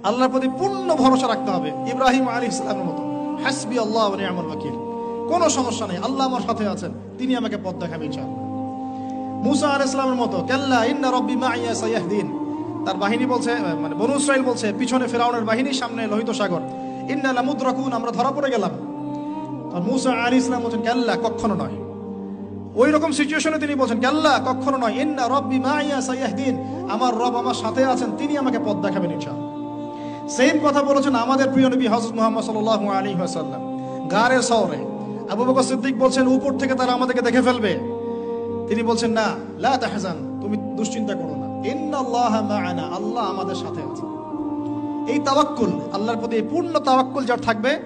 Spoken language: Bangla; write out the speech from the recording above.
আল্লাহর প্রতি পূর্ণ ভরসা রাখতে হবে। ইব্রাহিম আলাইহিস সালামের মতো হাসবি আল্লাহ ওয়া নি'মাল ওয়াকিল, কোনো সমস্যা নেই, আল্লাহ আমার সাথে আছেন, তিনি আমাকে পথ দেখাবেন ইনশাআল্লাহ। মুসা আলাইহিস সালামের মতো কাল্লা ইন্না রাব্বি মাইয়া সায়াহদিন, তার বাহিনী বলছে, মানে বনু ইসরাইল বলছে, পিছনে ফিরআউনের বাহিনী, সামনে লোহিত সাগর, ইন্না লামুদরাকুন, আমরা ধরা পড়ে গেলাম। আর মুসা আলাইহিস সালাম বলেন কাল্লা, কখনো নয়। ওই রকম সিচুয়েশনে তিনি বলছেন কাল্লা, কখনো নয়, ইন্না রাব্বি মাইয়া সায়াহদিন, আমার রব আমার সাথে আছেন, তিনি আমাকে পথ দেখাবেন ইনশাআল্লাহ। সেম কথা বলেছেন আমাদের প্রিয় নবী হযরত মুহাম্মদ সাল্লাল্লাহু আলাইহি ওয়াসাল্লাম গারে সওরে। আবু বকর সিদ্দিক বলছেন উপর থেকে তারা আমাদেরকে দেখে ফেলবে, তিনি বলছেন না, লা তাহজান, তুমি দুশ্চিন্তা করো না, ইন্নাল্লাহা মা'ানা, আল্লাহ আমাদের সাথে আছেন। এই তাওয়াক্কুল, আল্লাহর প্রতি পূর্ণ তাওয়াক্কুল যার থাকবে